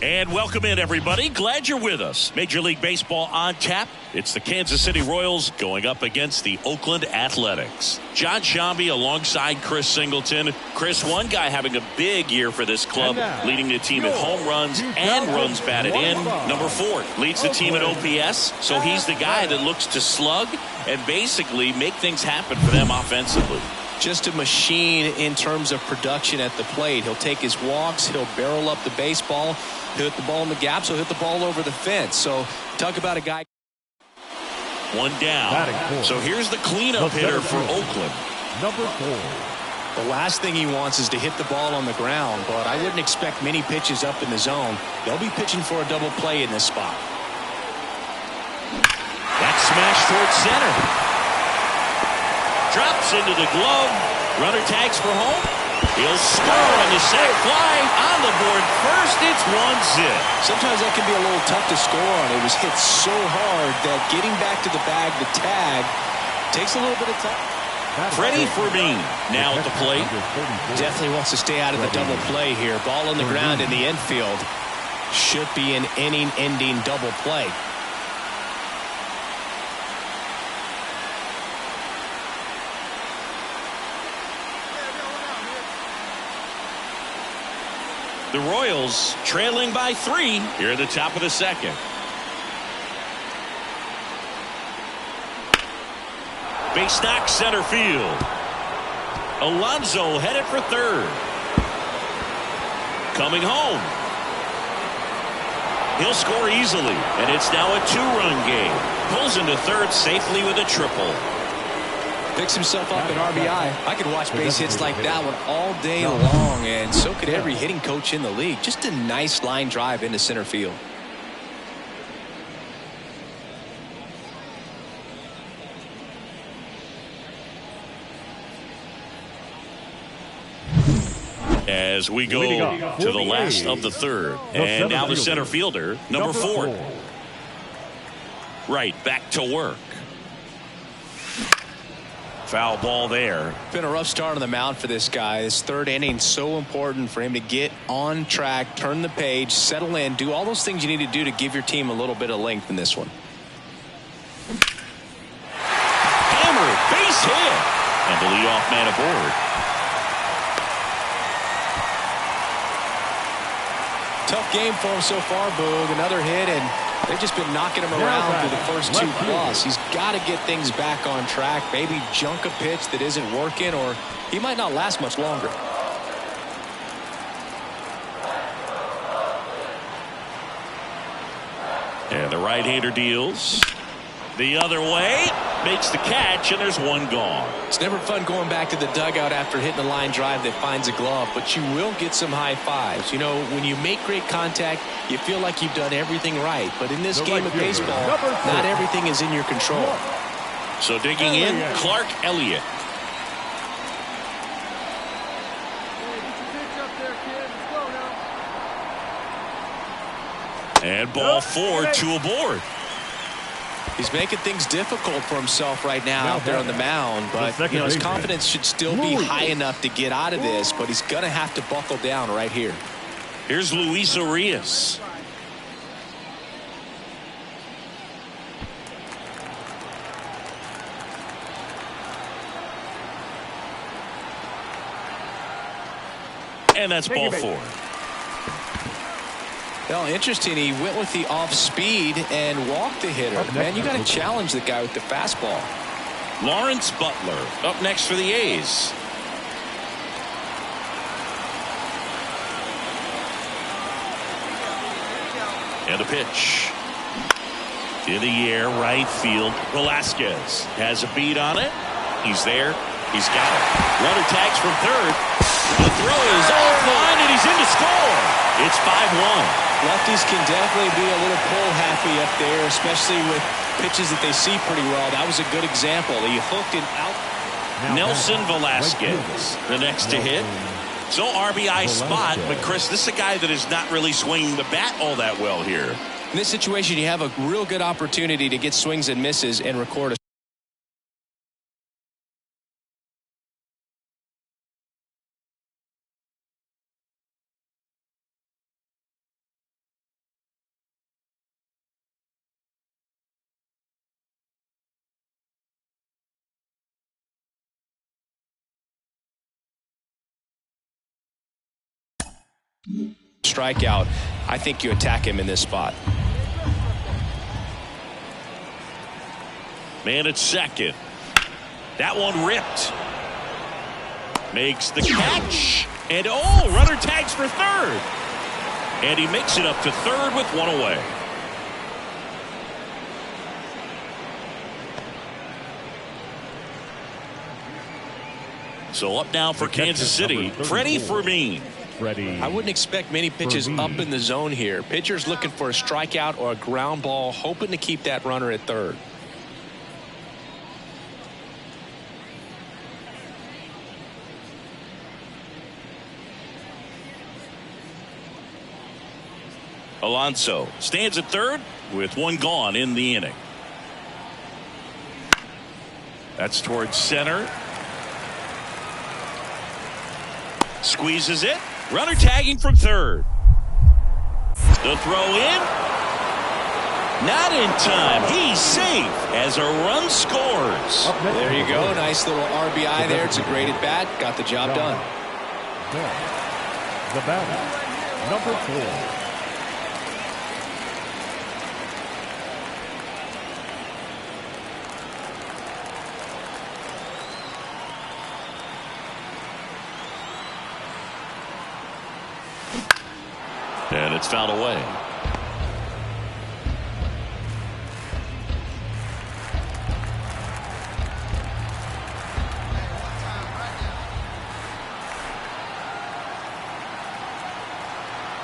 And welcome in, everybody. Glad you're with us. Major League Baseball on tap. It's the Kansas City Royals going up against the Oakland Athletics. Jon Sciambi alongside Chris Singleton. Chris, one guy having a big year for this club, leading the team at home runs and runs batted in. Number 4 leads the team at OPS, so he's the guy that looks to slug and basically make things happen for them offensively. Just a machine in terms of production at the plate. He'll take his walks, he'll barrel up the baseball, he'll hit the ball in the gaps, he'll hit the ball over the fence. So talk about a guy. One down. So here's the cleanup hitter for Oakland. Number 4. The last thing he wants is to hit the ball on the ground, but I wouldn't expect many pitches up in the zone. They'll be pitching for a double play in this spot. That's smashed towards center. Drops into the glove. Runner tags for home. He'll score on the sac fly. On the board first, it's 1-0. Sometimes that can be a little tough to score on. It was hit so hard that getting back to the bag, the tag, takes a little bit of time. Freddie Fermin now at the plate. Definitely wants to stay out of the double play here. Ball on the ground in the infield. Should be an inning-ending double play. The Royals trailing by 3 here at the top of the second. Base knock center field. Alonso headed for third. Coming home. He'll score easily, and it's now a 2-run game. Pulls into third safely with a triple. Picks himself up an RBI. I could watch base hits like that one all day long, and so could every hitting coach in the league. Just a nice line drive into center field. As we go to the last of the third. And now the center fielder, number 4. Right, back to work. Foul ball there. Been a rough start on the mound for this guy. This third inning so important for him to get on track, turn the page, settle in, do all those things you need to do to give your team a little bit of length in this one. Hammer, base hit. And the leadoff man aboard. Tough game for him so far, Boog. Another hit, and they've just been knocking him around through the first 2 plus. He's got to get things back on track. Maybe junk a pitch that isn't working, or he might not last much longer. And the right-hander deals the other way, makes the catch, and there's one gone. It's never fun going back to the dugout after hitting a line drive that finds a glove, but you will get some high fives. You know, when you make great contact, you feel like you've done everything right. But in this game of baseball, not everything is in your control. So digging in, Clark Elliott. And ball 4, 2 aboard. He's making things difficult for himself right now out there on the mound, but you know, his confidence should still be high enough to get out of this, but he's going to have to buckle down right here. Here's Luis Urias. And that's ball 4. Well, interesting. He went with the off speed and walked the hitter. Man, you got to challenge the guy with the fastball. Lawrence Butler up next for the A's. And a pitch. In the air, right field. Velasquez has a beat on it. He's there. He's got it. Runner tags from third. The throw is offline, and he's in to score. It's 5-1. Lefties can definitely be a little pull happy up there, especially with pitches that they see pretty well. That was a good example. He hooked it out. Nelson Velasquez, the next to hit. So RBI spot, but Chris, this is a guy that is not really swinging the bat all that well here. In this situation, you have a real good opportunity to get swings and misses and record a Strikeout. I think you attack him in this spot. Man at second. That one ripped. Makes the catch. And runner tags for third. And he makes it up to third with one away. So up now for Kansas City, Freddie Fermin. I wouldn't expect many pitches up in the zone here. Pitcher's looking for a strikeout or a ground ball, hoping to keep that runner at third. Alonso stands at third with one gone in the inning. That's towards center. Squeezes it. Runner tagging from third. The throw in. Not in time. He's safe as a run scores. There you go. Nice little RBI there. It's a great at bat. Got the job done. The batter, number 4. And it's fouled away.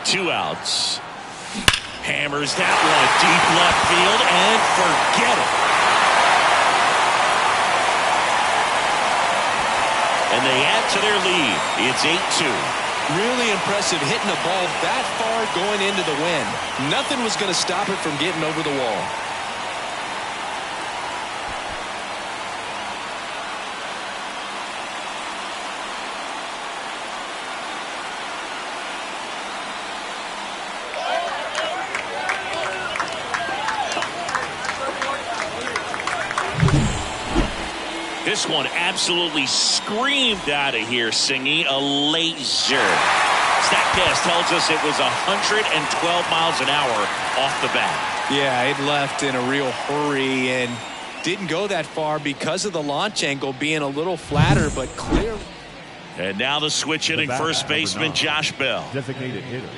Two outs. Hammers that one deep left field and forget it. And they add to their lead. It's 8-2. Really impressive hitting a ball that far going into the wind. Nothing was going to stop it from getting over the wall. This one absolutely screamed out of here, Singy. A laser. StatCast tells us it was 112 miles an hour off the bat. Yeah, it left in a real hurry and didn't go that far because of the launch angle being a little flatter, but clear. And now the switch hitting first baseman Josh Bell. Designated hitter,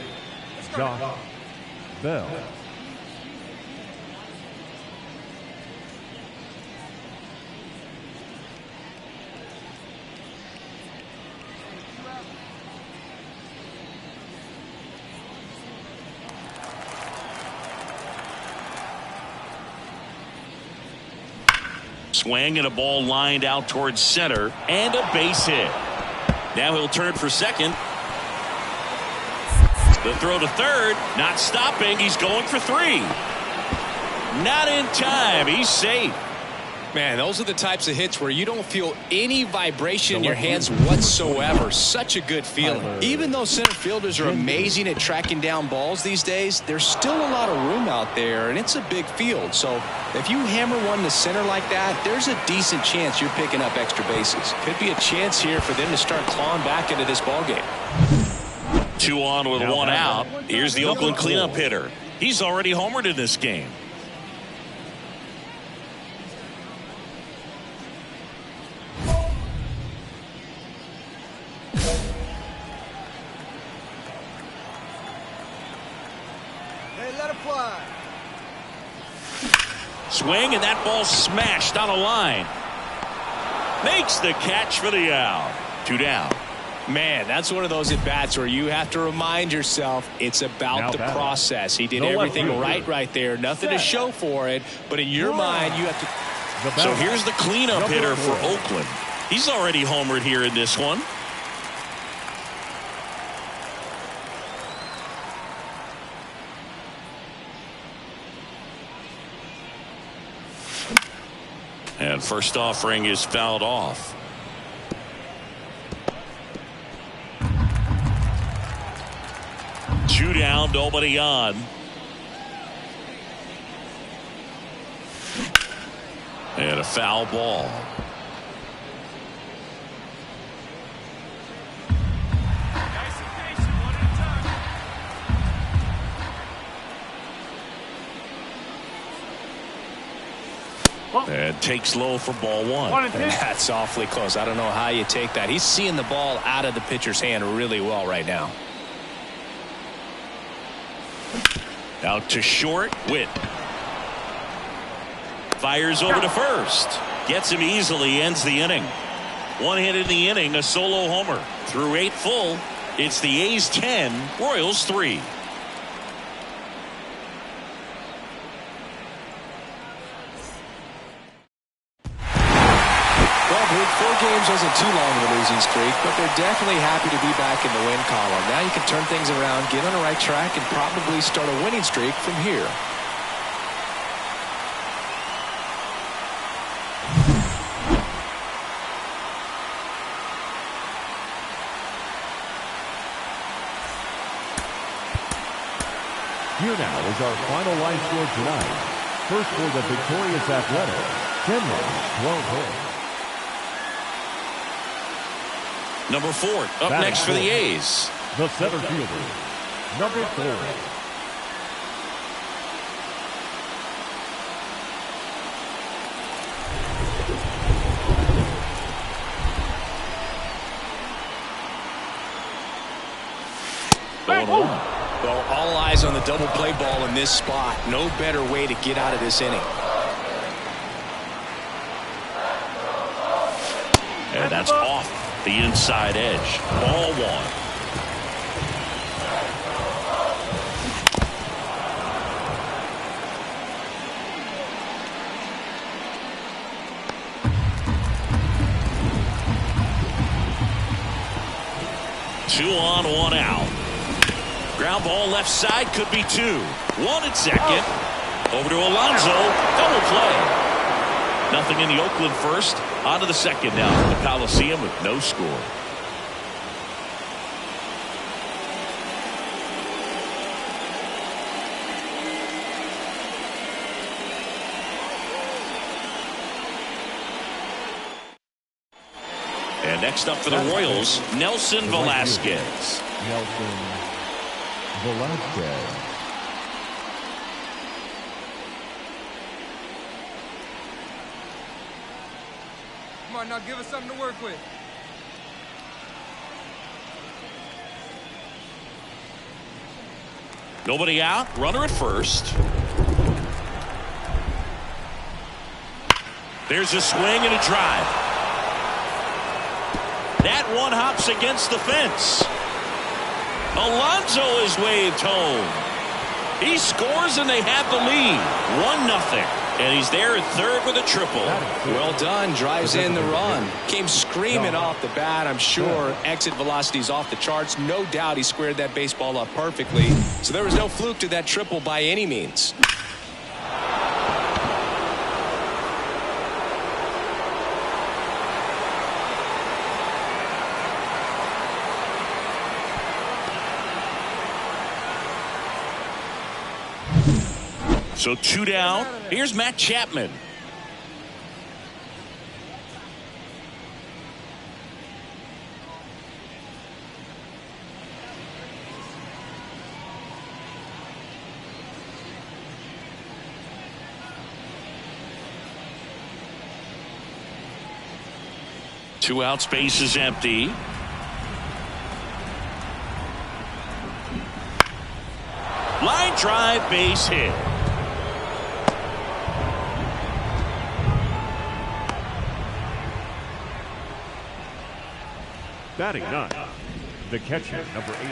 Josh Bell. Swing and a ball lined out towards center and a base hit. Now he'll turn for second. The throw to third, not stopping. He's going for three. Not in time. He's safe. Man, those are the types of hits where you don't feel any vibration in your hands whatsoever. Such a good feeling. Even though center fielders are amazing at tracking down balls these days, there's still a lot of room out there, and it's a big field. So if you hammer one to center like that, there's a decent chance you're picking up extra bases. Could be a chance here for them to start clawing back into this ballgame. 2 on with 1 out. Here's the Oakland cleanup hitter. He's already homered in this game. Swing, and that ball smashed on a line. Makes the catch for the out. 2 down. Man, that's one of those at-bats where you have to remind yourself it's about the process. He did everything right there. Nothing to show for it, but in your mind, you have to. So here's the cleanup hitter for Oakland. He's already homered here in this one. And first offering is fouled off. Two down, nobody on. And a foul ball. And takes low for ball one. That's awfully close. I don't know how you take that. He's seeing the ball out of the pitcher's hand really well right now. Out to short. Witt fires over to first. Gets him easily. Ends the inning. One hit in the inning. A solo homer. Through 8 full. It's the A's 10. Royals 3. Well, 4 games wasn't too long of a losing streak, but they're definitely happy to be back in the win column. Now you can turn things around, get on the right track, and probably start a winning streak from here. Here now is our final line score tonight. First for the victorious Athletics, 10 runs, 12 hits. Number 4 up next for the A's. The center fielder, number 4. Well, all eyes on the double play ball in this spot. No better way to get out of this inning. And that's off the inside edge. Ball one. Two on, one out. Ground ball left side, could be 2. 1 at second. Over to Alonso. Double play. Nothing in the Oakland first. On to the second now from the Coliseum with no score. And next up for the Royals, Nelson Velasquez. Nelson Velasquez. Come on, now give us something to work with. Nobody out. Runner at first. There's a swing and a drive. That one hops against the fence. Alonso is waved home. He scores and they have the lead. 1-0. And he's there at third with a triple. Well done. Drives in the run. Came screaming off the bat. I'm sure exit velocity's off the charts. No doubt he squared that baseball up perfectly. So there was no fluke to that triple by any means. So 2 down. Here's Matt Chapman. Two out, space is empty. Line drive, base hit. Batting 9, the catcher, number 8.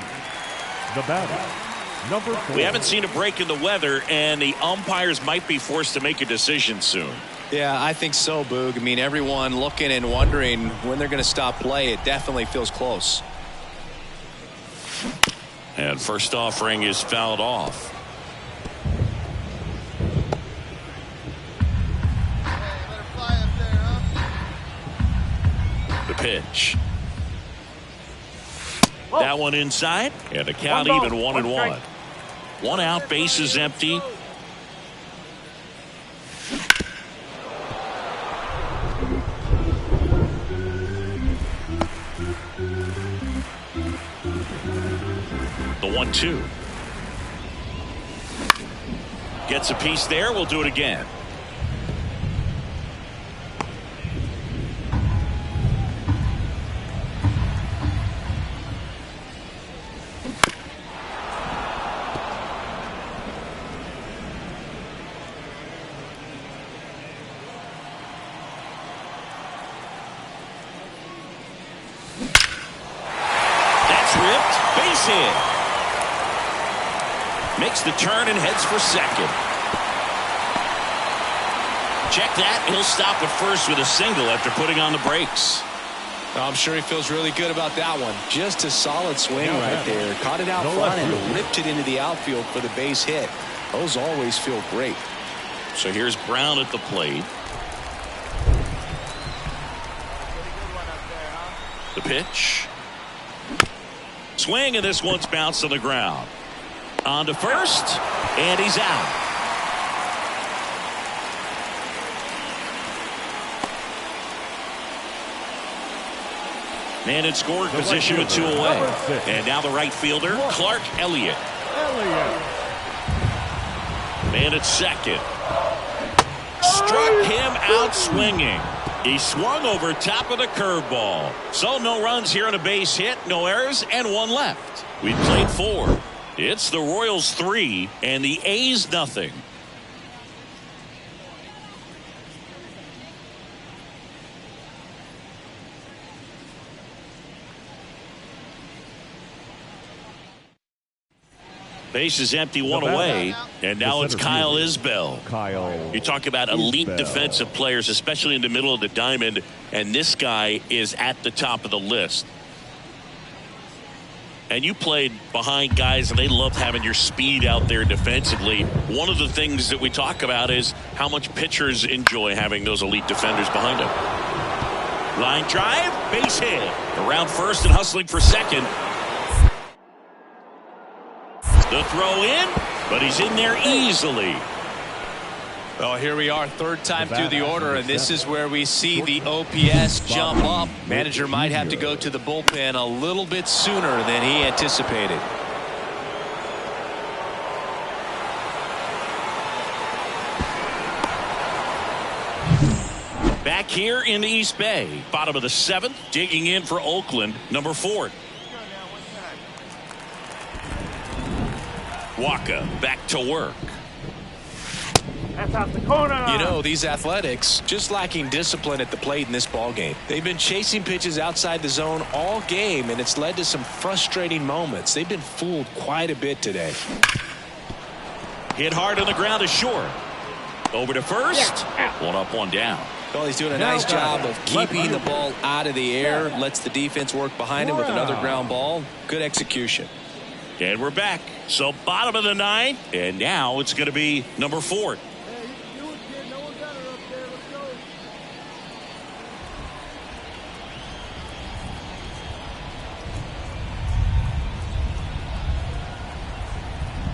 The batter, number 4. We haven't seen a break in the weather, and the umpires might be forced to make a decision soon. Yeah, I think so, Boog. I mean, everyone looking and wondering when they're going to stop play. It definitely feels close. And first offering is fouled off. The pitch. That one inside, and the count even 1-1. 1 out, base is empty. The 1-2. Gets a piece there. We'll do it again. base hit. Makes the turn and heads for second. Check that. He'll stop at first with a single after putting on the brakes. I'm sure he feels really good about that one. Just a solid swing right there. Caught it out front and ripped it into the outfield for the base hit. Those always feel great. So here's Brown at the plate. The pitch. Swing, and this one's bounced to the ground. On to first, and he's out. Man in scoring position with 2 away. And now the right fielder, Clark Elliott. Man at second. Struck him out swinging. He swung over top of the curveball. So no runs here on a base hit, no errors, and 1 left. We played 4. It's the Royals 3 and the A's nothing. Base is empty, 1 away, and now it's Kyle Isbell. You talk about elite defensive players, especially in the middle of the diamond, and this guy is at the top of the list. And you played behind guys, and they love having your speed out there defensively. One of the things that we talk about is how much pitchers enjoy having those elite defenders behind them. Line drive, base hit. Around first and hustling for second. The throw in, but he's in there easily. Well, here we are, 3rd time through the order, and this is where we see the OPS jump up. Manager might have to go to the bullpen a little bit sooner than he anticipated. Back here in the East Bay, bottom of the 7th, digging in for Oakland, number 4. Waka back to work. That's out the corner. You know, these Athletics just lacking discipline at the plate in this ball game. They've been chasing pitches outside the zone all game, and it's led to some frustrating moments. They've been fooled quite a bit today. Hit hard on the ground is short. Over to first. 1 up, 1 down. Well, he's doing a nice job of keeping the ball out of the air. Lets the defense work behind him with another ground ball. Good execution. And we're back. So bottom of the 9th, and now it's going to be number 4.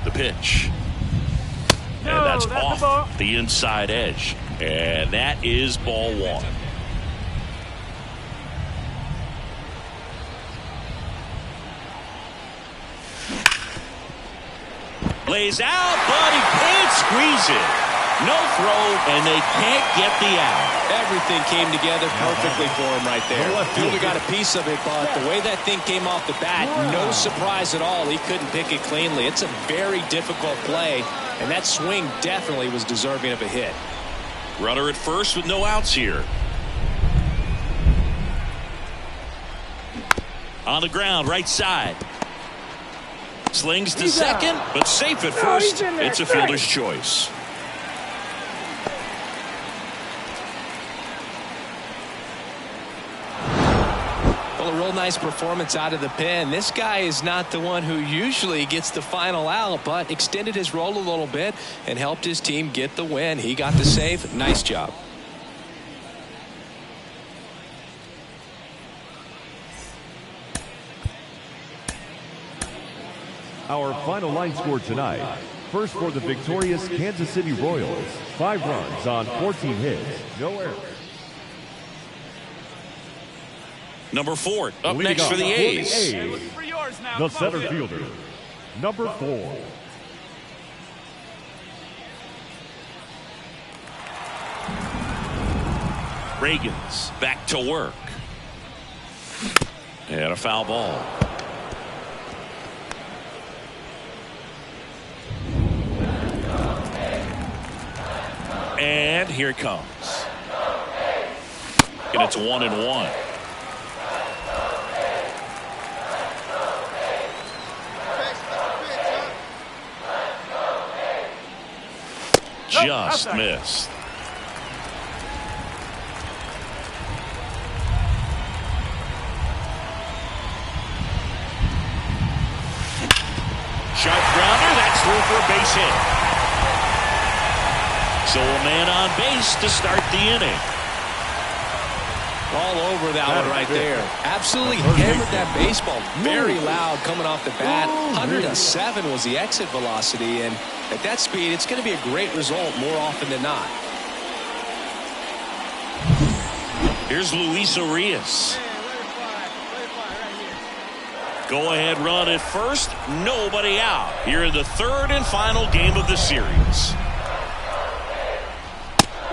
The pitch. And that's off the inside edge. And that is ball 1. Lays out, but he can't squeeze it. No throw, and they can't get the out. Everything came together perfectly for him right there. Fielder got a piece of it, but the way that thing came off the bat, no surprise at all. He couldn't pick it cleanly. It's a very difficult play, and that swing definitely was deserving of a hit. Runner at first with no outs here. On the ground, right side. Slings to second, but safe at first. It's a fielder's choice. Well, a real nice performance out of the pen. This guy is not the one who usually gets the final out, but extended his role a little bit and helped his team get the win. He got the save. Nice job. Our final line score tonight. First for the victorious Kansas City Royals. 5 runs on 14 hits. No errors. Number 4 up next for the A's. The center fielder, number 4. Reagans back to work. And a foul ball. And here it comes. And it's 1-1. just missed. Sharp grounder, that's through for a base hit. So a man on base to start the inning. All over that one right there. Absolutely hammered that baseball. Very loud coming off the bat. 107 was the exit velocity, and at that speed, it's going to be a great result more often than not. Here's Luis Urias. Go ahead run at first. Nobody out. Here in the third and final game of the series.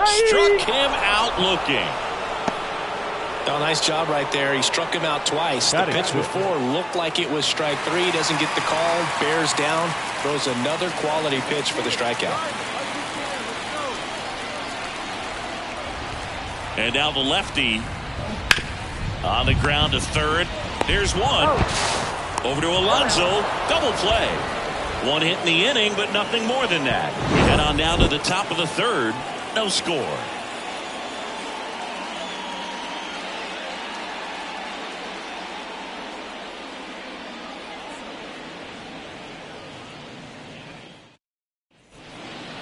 Struck him out looking. Oh, nice job right there. He struck him out twice. The pitch before looked like it was strike three. Doesn't get the call. Bears down. Throws another quality pitch for the strikeout. And now the lefty on the ground to third. There's one. Over to Alonso. Double play. One hit in the inning, but nothing more than that. We head on down to the top of the third. No score.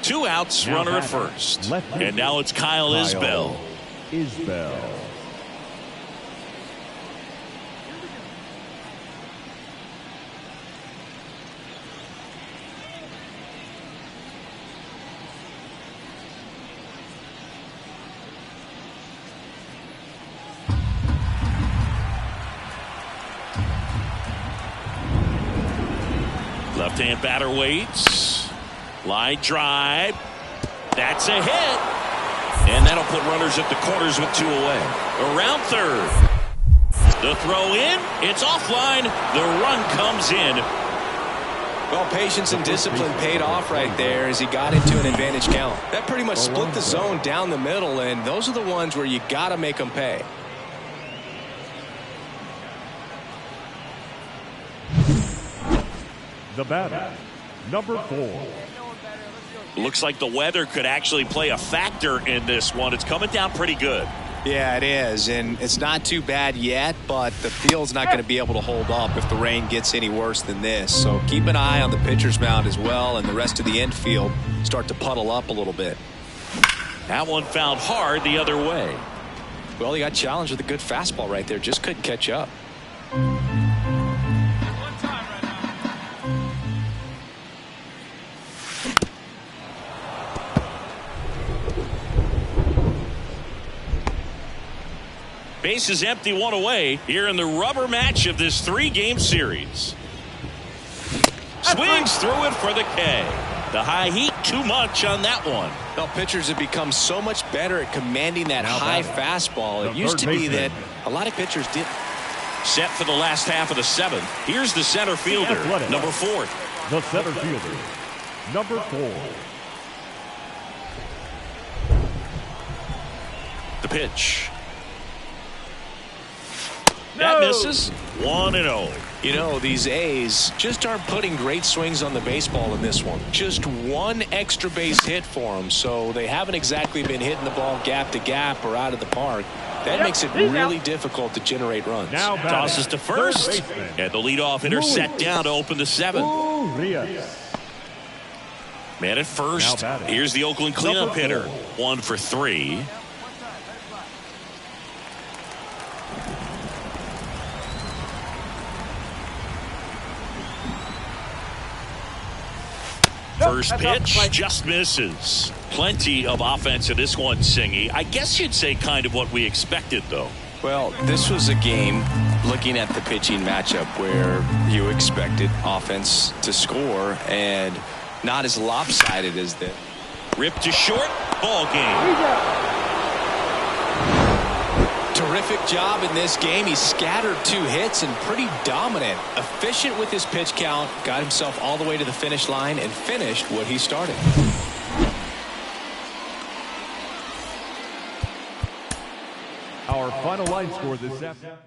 Two outs, runner at first. And now it's Kyle Isbell. Left-hand batter waits. Line drive. That's a hit. And that'll put runners at the corners with two away. Around third. The throw in. It's offline. The run comes in. Well, patience and discipline paid off right there as he got into an advantage count. That pretty much split the zone down the middle, and those are the ones where you got to make them pay. The batter, number 4. Looks like the weather could actually play a factor in this one. It's coming down pretty good. Yeah, it is, and it's not too bad yet, but the field's not going to be able to hold up if the rain gets any worse than this. So keep an eye on the pitcher's mound as well, and the rest of the infield start to puddle up a little bit. That one found hard the other way. Well, he got challenged with a good fastball right there. Just couldn't catch up. Base is empty, one away here in the rubber match of this 3-game series. Swings through it for the K. The high heat, too much on that one. Well, pitchers have become so much better at commanding that high fastball. It used to be that a lot of pitchers did. Set for the last half of the 7th. Here's the center fielder, number 4. The center fielder, number 4. The pitch. That misses. 1-0. You know, these A's just aren't putting great swings on the baseball in this one. Just one extra base hit for them, so they haven't exactly been hitting the ball gap to gap or out of the park. That makes it really difficult to generate runs. Now tosses to first, and the leadoff hitter set down to open the 7th. Man at first. Here's the Oakland cleanup hitter. 1 for 3. First pitch just misses. Plenty of offense in this one, Singy. I guess you'd say kind of what we expected, though. Well, this was a game, looking at the pitching matchup, where you expected offense to score and not as lopsided as this. Ripped to short. Ball game. Terrific job in this game. He scattered 2 hits and pretty dominant. Efficient with his pitch count. Got himself all the way to the finish line and finished what he started. Our final line score this afternoon.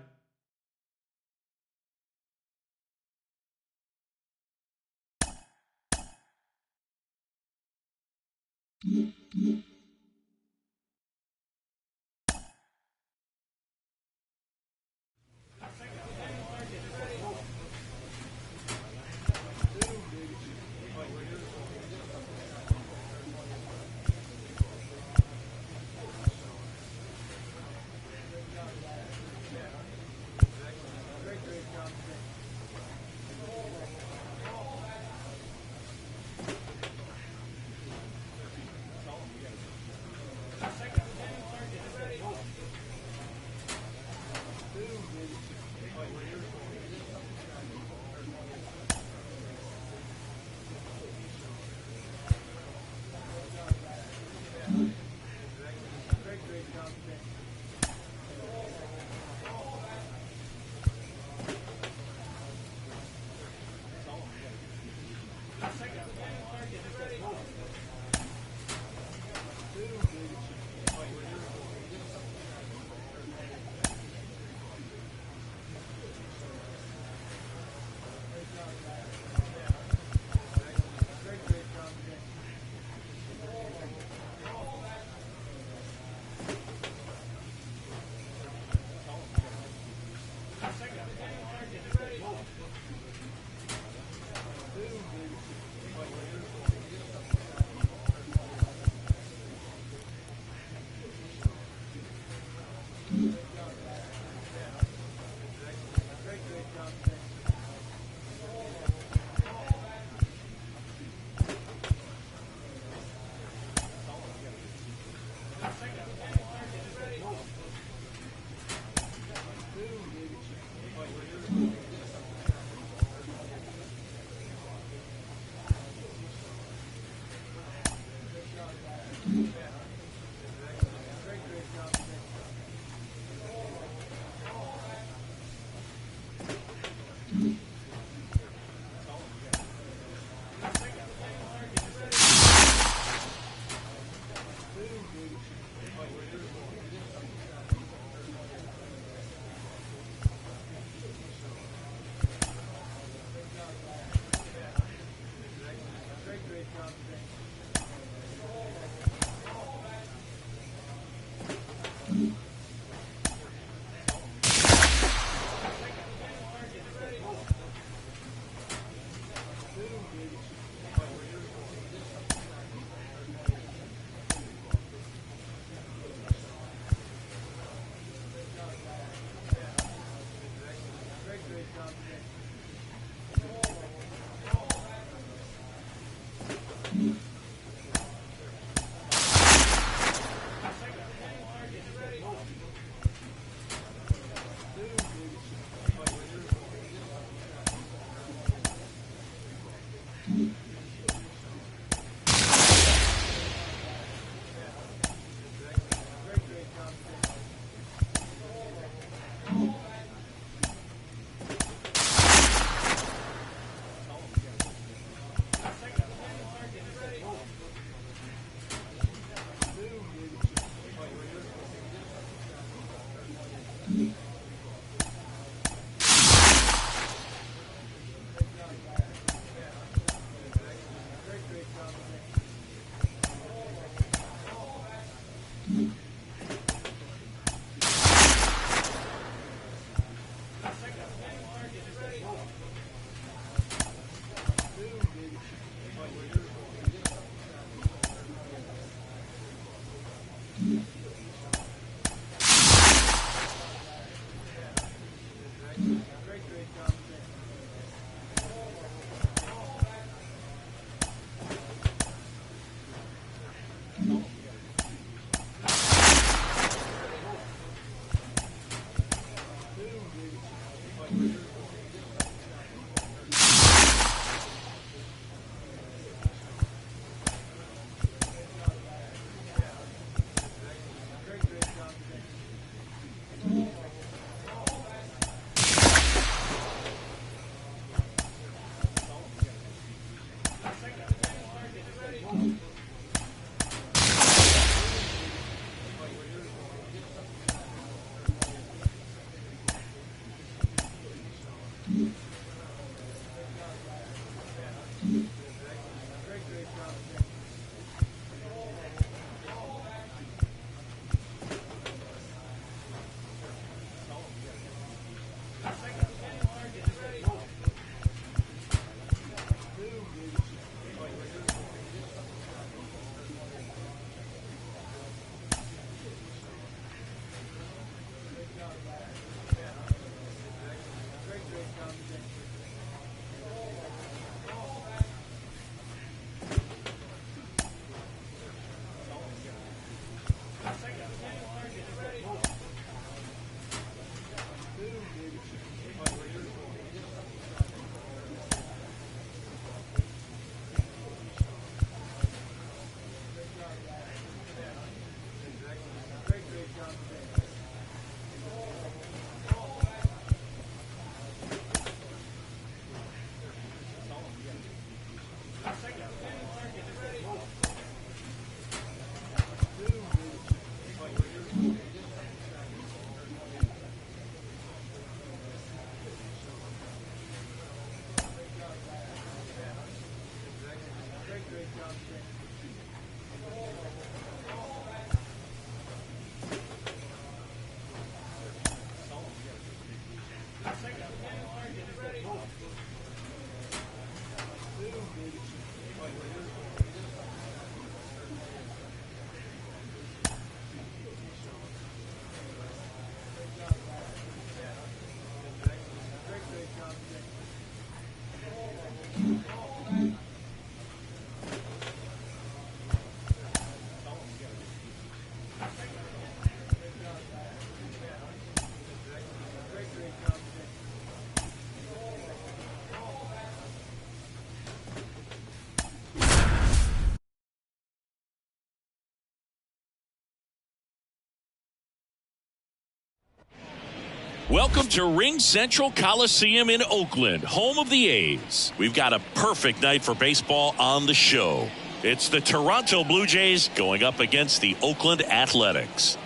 Welcome to Ring Central Coliseum in Oakland, home of the A's. We've got a perfect night for baseball on the show. It's the Toronto Blue Jays going up against the Oakland Athletics.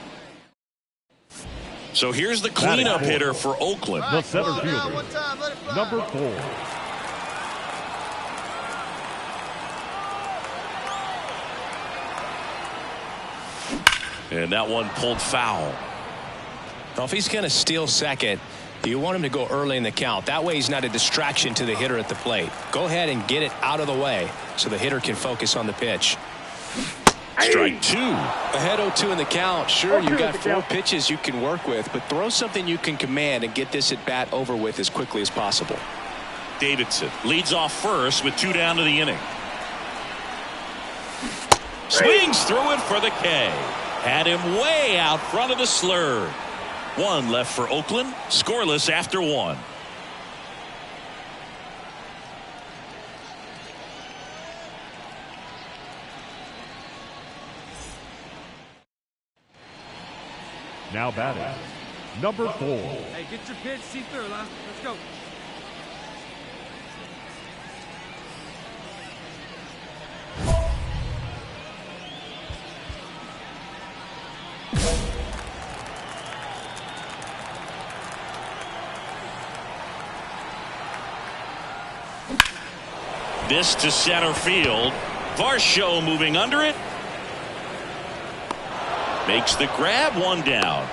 So here's the cleanup hitter for Oakland. The center fielder, number 4. And that one pulled foul. Well, if he's going to steal second, you want him to go early in the count. That way he's not a distraction to the hitter at the plate. Go ahead and get it out of the way so the hitter can focus on the pitch. Strike 2. Ahead 0-2 in the count. Sure, you've got 4 pitches you can work with, but throw something you can command and get this at bat over with as quickly as possible. Davidson leads off first with 2 down to the inning. Swings through it for the K. Had him way out front of the slur. 1 left for Oakland, scoreless after 1. Now batting, number 4. Hey, get your pitch, see through. Let's go. This to center field. Varsho moving under it. Makes the grab, 1 down.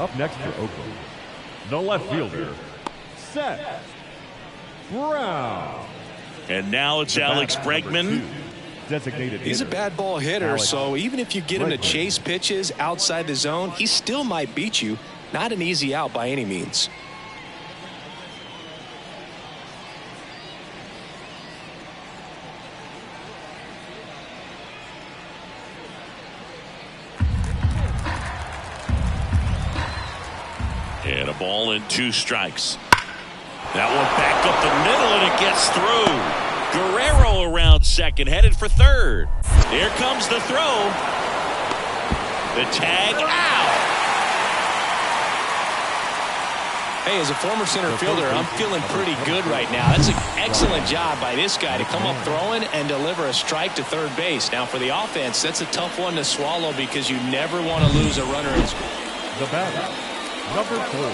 Up next for Oakland, the left fielder, Seth Brown. And now it's Alex Bregman. Designated He's a hitter, bad ball hitter, Alex so even if you get him to Bregman. chase pitches outside the zone, he still might beat you. Not an easy out by any means. And a ball and 2 strikes. That one back up the middle and it gets through. Guerrero around second, headed for third. Here comes the throw. The tag out. Hey, as a former center fielder, I'm feeling pretty good right now. That's an excellent job by this guy to come up throwing and deliver a strike to third base. Now, for the offense, that's a tough one to swallow because you never want to lose a runner in scoring. The batter, number 4.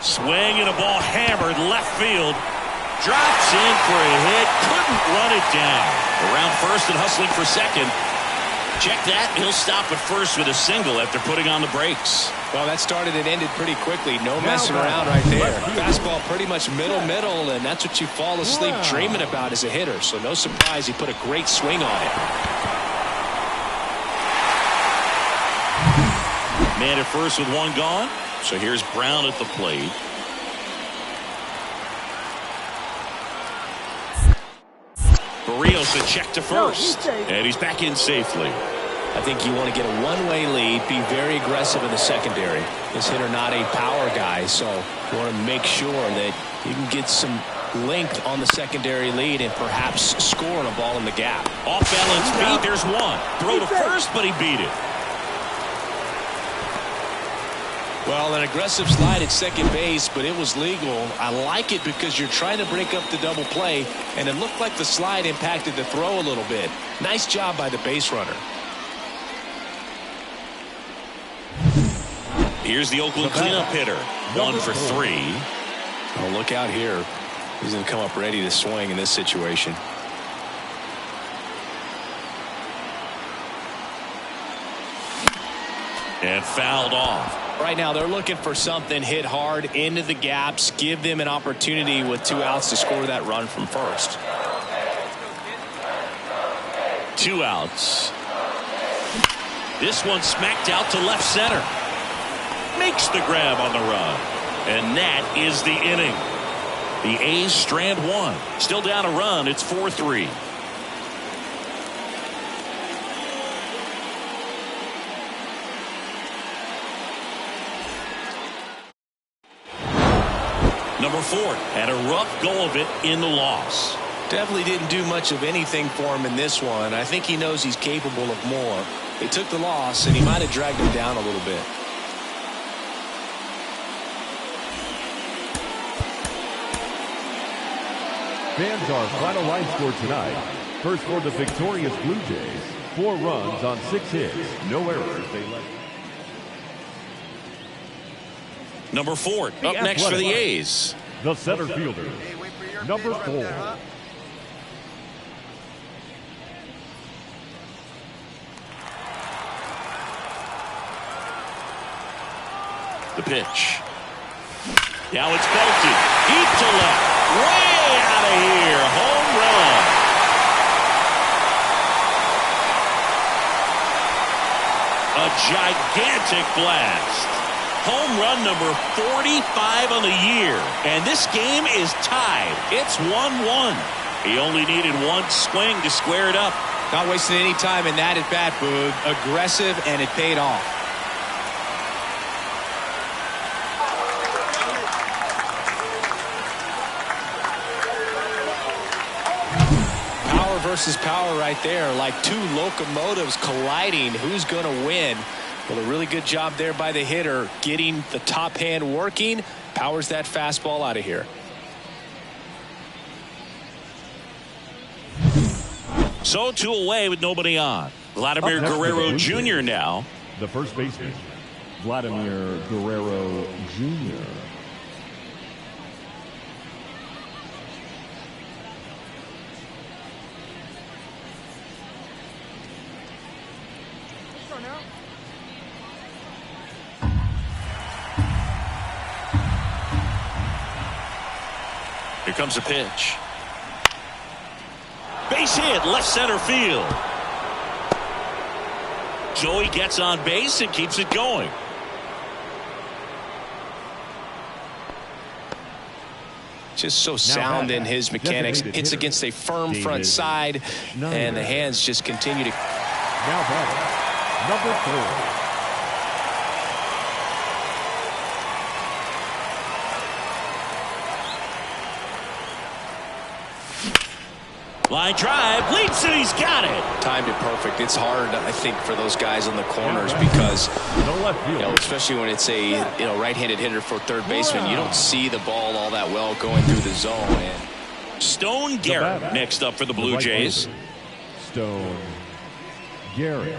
Swing and a ball hammered left field. Drops in for a hit. Couldn't run it down. Around first and hustling for second. Check that. He'll stop at first with a single after putting on the brakes. Well, that started and ended pretty quickly. No messing around right there. Fastball pretty much middle, and that's what you fall asleep dreaming about as a hitter. So no surprise he put a great swing on it. Man at first with 1 gone. So here's Brown at the plate. Barrios a check to first. And he's back in safely. I think you want to get a one-way lead, be very aggressive in the secondary. This hitter not a power guy, so you want to make sure that you can get some length on the secondary lead and perhaps score a ball in the gap. Off balance beat. There's 1. Throw to first, but he beat it. Well, an aggressive slide at second base, but it was legal. I like it because you're trying to break up the double play, and it looked like the slide impacted the throw a little bit. Nice job by the base runner. Here's the Oakland cleanup hitter. 1 for 3. Oh, look out here. He's going to come up ready to swing in this situation. And fouled off. Right now they're looking for something hit hard into the gaps, give them an opportunity with 2 outs to score that run from first. 2 outs. This one smacked out to left center. Makes the grab on the run. And that is the inning. The A's strand 1. Still down a run. It's 4-3. Number 4 had a rough go of it in the loss. Definitely didn't do much of anything for him in this one. I think he knows he's capable of more. They took the loss, and he might have dragged him down a little bit. Fans, our final line score tonight. First for the victorious Blue Jays. 4 runs on 6 hits. No errors. They led. Number 4 up next for the A's. The center fielder. Number 4. The pitch. Now it's belted. Deep to left. Way out of here. Home run. A gigantic blast. Home run number 45 on the year. And this game is tied. It's 1-1. He only needed one swing to square it up. Not wasting any time in that at bat, Boog. Aggressive, and it paid off. Power versus power right there, like two locomotives colliding. Who's going to win? Well, a really good job there by the hitter, getting the top hand working. Powers that fastball out of here. So 2 away with nobody on. Vladimir Guerrero Jr. now. The first baseman, Vladimir Guerrero Jr. Here comes a pitch. Base hit, left center field. Joey gets on base and keeps it going. Just so sound in his mechanics. Hits against a firm front side, and the hands just continue to. Now batting, number 4. Line drive, leaps and he's got it. Timed it perfect. It's hard, I think, for those guys on the corners because, especially when it's a right-handed hitter for third baseman, you don't see the ball all that well going through the zone. And Stone Garrett next up for the Blue Jays. Stone Garrett.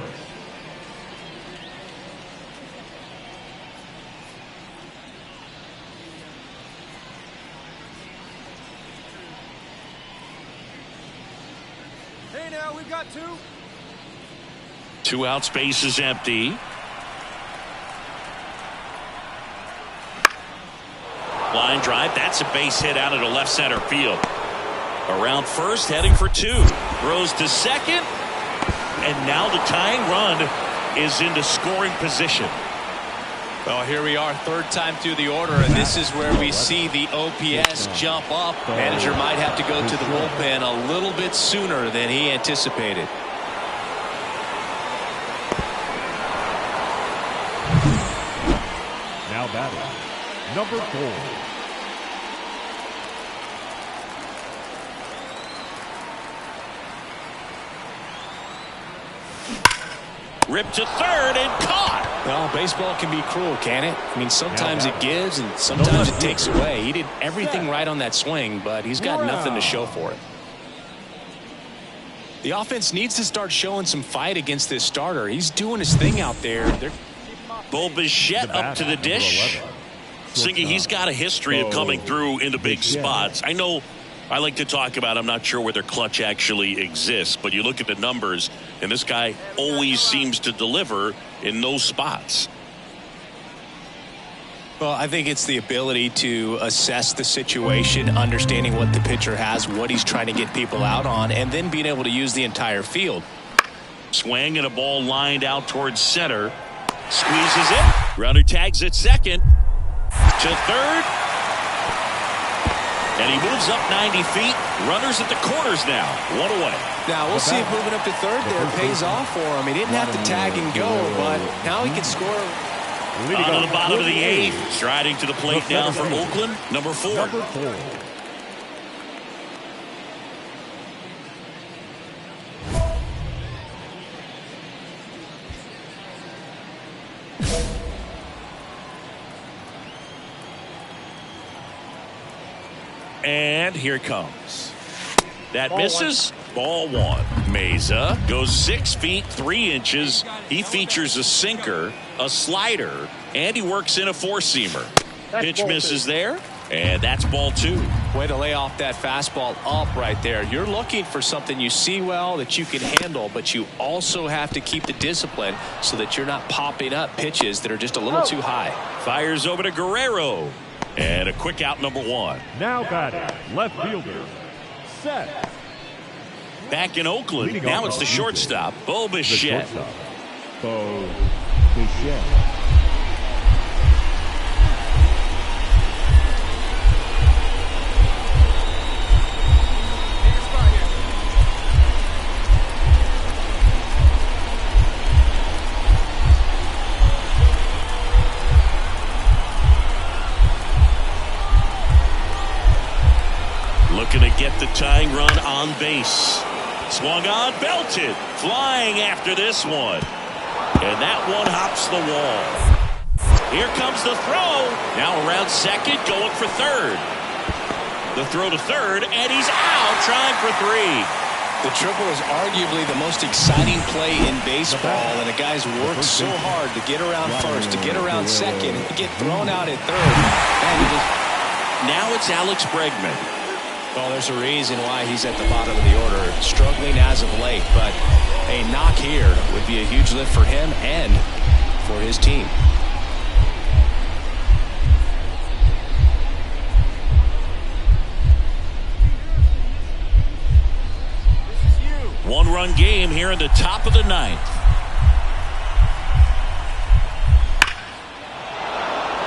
Hey, now we've got 2. 2 out, space is empty. Line drive, that's a base hit out into left center field. Around first, heading for 2. Throws to second. And now the tying run is into scoring position. Well, here we are, third time through the order, and this is where we see the OPS jump up. Manager might have to go to the bullpen a little bit sooner than he anticipated. Now batting, number 4. Ripped to third and caught. Well, baseball can be cruel, can it? I mean, sometimes it gives and sometimes it takes away. He did everything right on that swing, but he's got nothing to show for it. The offense needs to start showing some fight against this starter. He's doing his thing out there. Bo Bichette up to the dish. Singy, he's got a history of coming through into big spots. I know I like to talk about, I'm not sure whether clutch actually exists, but you look at the numbers, and this guy always seems to deliver in those spots. Well, I think it's the ability to assess the situation, understanding what the pitcher has, what he's trying to get people out on, and then being able to use the entire field. Swing and a ball lined out towards center. Squeezes it. Runner tags at second. To third. And he moves up 90 feet. Runners at the corners now. 1 away. Now, we'll see if moving up to third there pays off for him. He didn't have to tag and go, but now he can score. On to the bottom of the 8th. Striding to the plate now for Oakland, number 4. And here it comes. That misses. Ball 1. Meza goes 6 feet 3 inches. He features a sinker, a slider, and he works in a 4-seamer. Pitch misses there, and that's ball 2. Way to lay off that fastball up right there. You're looking for something you see well that you can handle, but you also have to keep the discipline so that you're not popping up pitches that are just a little too high. Fires over to Guerrero. And a quick out, number 1. Now batting, left fielder, Seth. Back in Oakland, now it's the shortstop, Bo Bichette. Bo Bichette. Looking to get the tying run on base. Swung on, belted, flying after this one. And that one hops the wall. Here comes the throw. Now around second, going for third. The throw to third, and he's out, trying for 3. The triple is arguably the most exciting play in baseball, and the guys work so hard to get around first, to get around second, and to get thrown out at third. Now it's Alex Bregman. Well, there's a reason why he's at the bottom of the order, struggling as of late, but a knock here would be a huge lift for him and for his team. One-run game here in the top of the 9th.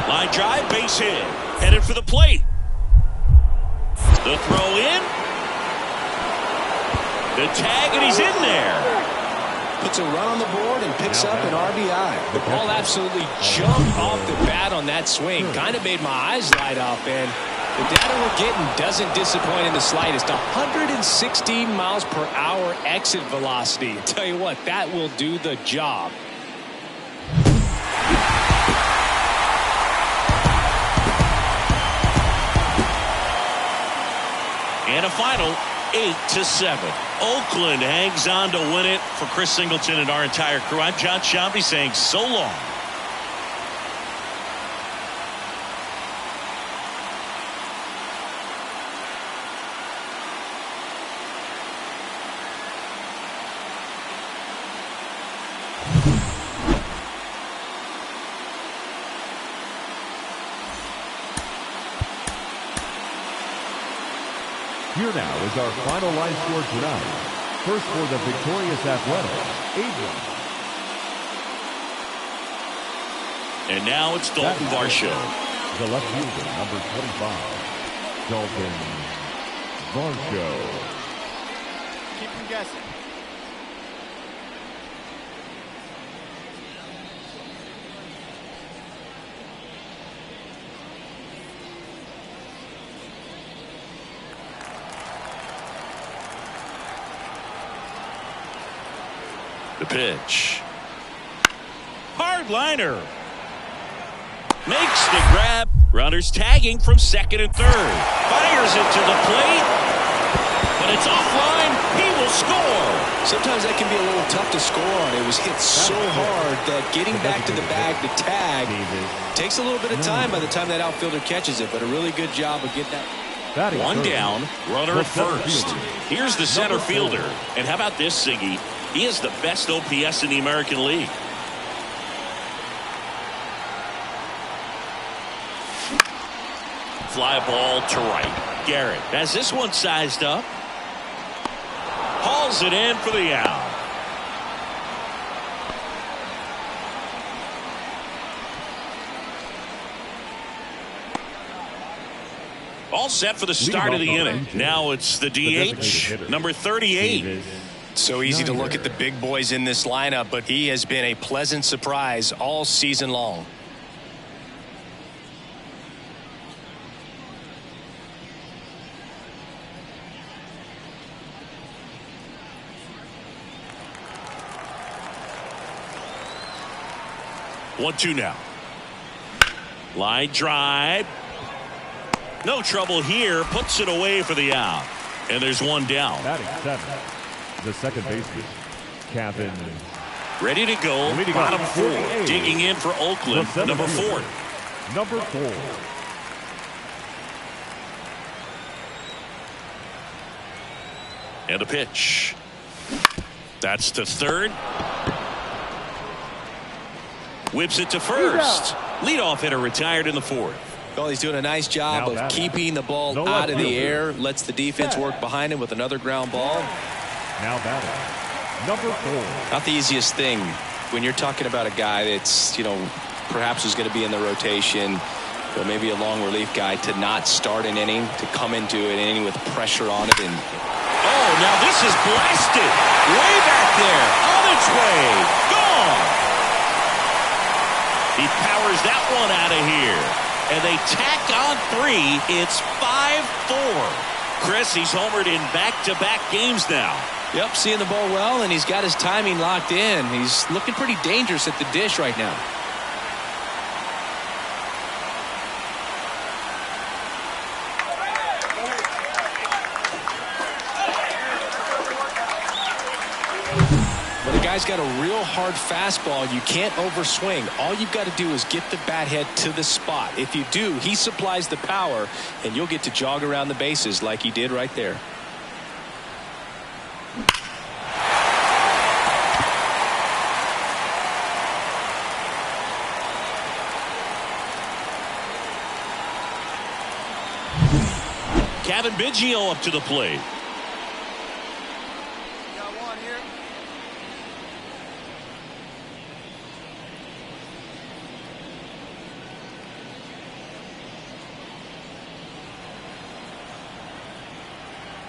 Line drive, base hit. Headed for the plate. The throw in. The tag, and he's in there. Puts a run on the board and picks up an RBI. The ball absolutely jumped off the bat on that swing. Kind of made my eyes light up, and the data we're getting doesn't disappoint in the slightest. 116 miles per hour exit velocity. I tell you what, that will do the job. And a final 8-7. Oakland hangs on to win it. For Chris Singleton and our entire crew, I'm John Sciambi saying so long. Here now is our final line score tonight. First for the victorious Athletics, Adrian. And now it's Dalton Varsho. The left fielder, number 25, Dalton Varsho. Keep him guessing. The pitch. Hard liner. Makes the grab. Runners tagging from second and third. Fires it to the plate. But it's offline. He will score. Sometimes that can be a little tough to score on. It was hit so hard that getting back to the bag to tag takes a little bit of time by the time that outfielder catches it. But a really good job of getting that. One down, runner at first. Here's the center fielder. And how about this, Siggy? He is the best OPS in the American League. Fly ball to right. Garrett has this one sized up. Hauls it in for the out. All set for the start of the inning. Now it's the DH, number 38. So easy to look at the big boys in this lineup, but he has been a pleasant surprise all season long. 1-2 now. Line drive. No trouble here. Puts it away for the out. And there's one down. Batting 7, the second baseman, Kevin. Ready to go. Bottom 4. Digging in for Oakland. Number 4. Number 4. And a pitch. That's to third. Whips it to first. Leadoff hitter retired in the 4th. Well, he's doing a nice job of keeping the ball out of the air. Lets the defense work behind him with another ground ball. Now batting, number 4. Not the easiest thing when you're talking about a guy that's, perhaps is going to be in the rotation, or maybe a long relief guy, to not start an inning, to come into an inning with pressure on it. And oh, now this is blasted. Way back there. On its way. Gone. He powers that one out of here. And they tack on 3. It's 5-4. Chris, he's homered in back-to-back games now. Yep, seeing the ball well, and he's got his timing locked in. He's looking pretty dangerous at the dish right now. Guy's got a real hard fastball. You can't overswing. All you've got to do is get the bat head to the spot. If you do, he supplies the power, and you'll get to jog around the bases like he did right there. Kevin Biggio up to the plate.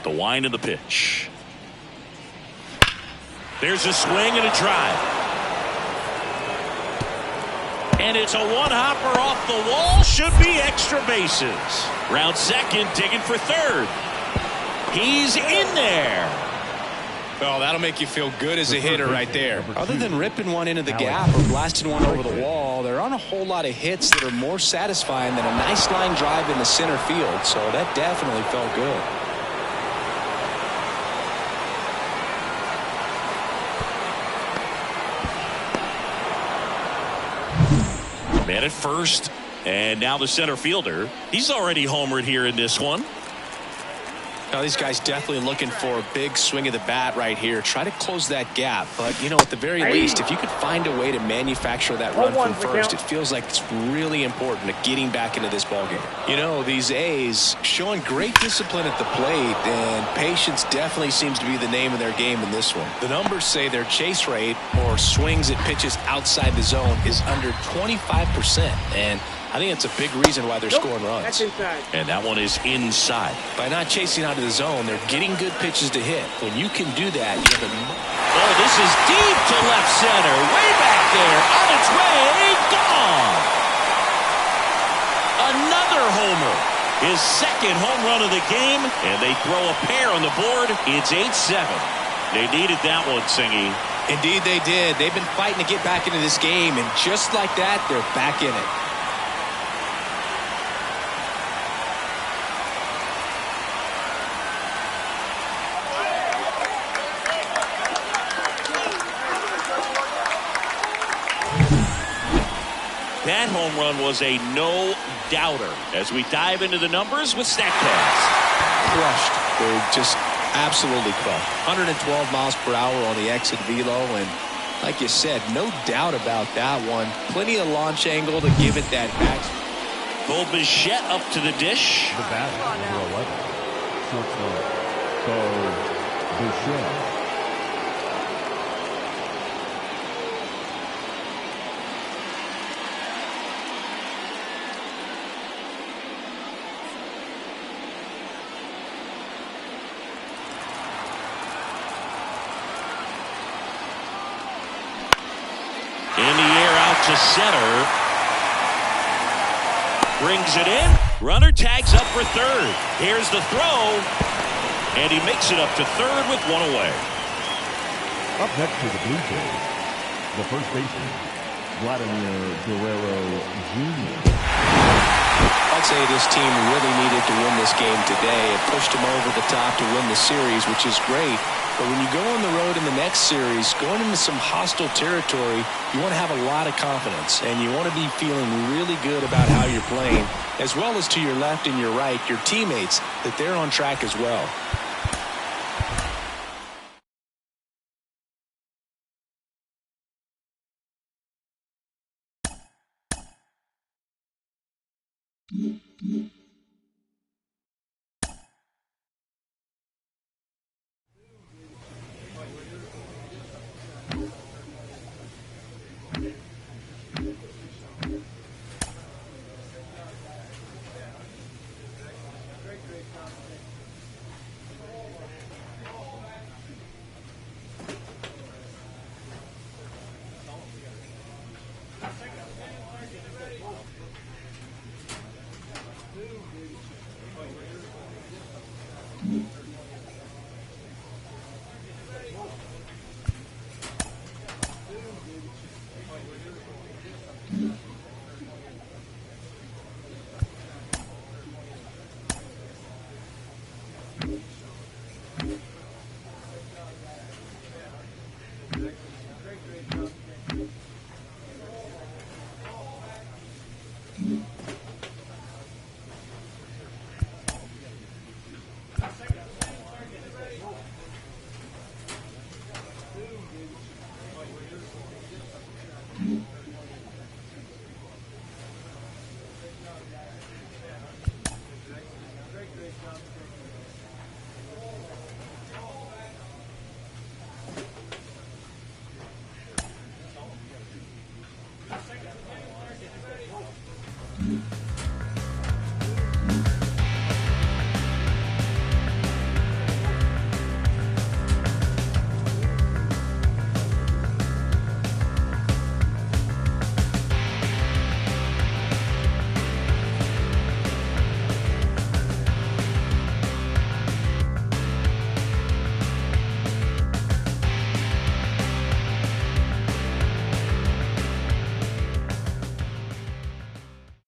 The wind of the pitch. There's a swing and a drive. And it's a one-hopper off the wall. Should be extra bases. Round second, digging for third. He's in there. Well, that'll make you feel good as a hitter right there. Other than ripping one into the gap or blasting one over the wall, there aren't a whole lot of hits that are more satisfying than a nice line drive in the center field. So that definitely felt good. Man at first, and now the center fielder. He's already homered here in this one. Now these guys definitely looking for a big swing of the bat right here. Try to close that gap. But, at the very least, if you could find a way to manufacture that run from first, it feels like it's really important to getting back into this ballgame. These A's showing great discipline at the plate, and patience definitely seems to be the name of their game in this one. The numbers say their chase rate, or swings at pitches outside the zone, is under 25%. And I think it's a big reason why they're scoring runs. That's inside. And that one is inside. By not chasing out of the zone, they're getting good pitches to hit. When you can do that, you have a... Oh, this is deep to left center. Way back there. On its way. Gone. Another homer. His second home run of the game. And they throw a pair on the board. It's 8-7. They needed that one, Singy. Indeed they did. They've been fighting to get back into this game. And just like that, they're back in it. That home run was a no-doubter. As we dive into the numbers with StatCast. Crushed. They're just absolutely crushed. 112 miles per hour on the exit velo, and like you said, no doubt about that one. Plenty of launch angle to give it that back. Bo Bichette up to the dish. The batter, number 11, shortstop, Bo Bichette. To center. Brings it in. Runner tags up for third. Here's the throw. And he makes it up to third with one away. Up next to the Blue Jays, the first baseman, Vladimir Guerrero Jr. I'd say this team really needed to win this game today. It pushed them over the top to win the series, which is great. But when you go on the road in the next series, going into some hostile territory, you want to have a lot of confidence, and you want to be feeling really good about how you're playing, as well as to your left and your right, your teammates, that they're on track as well.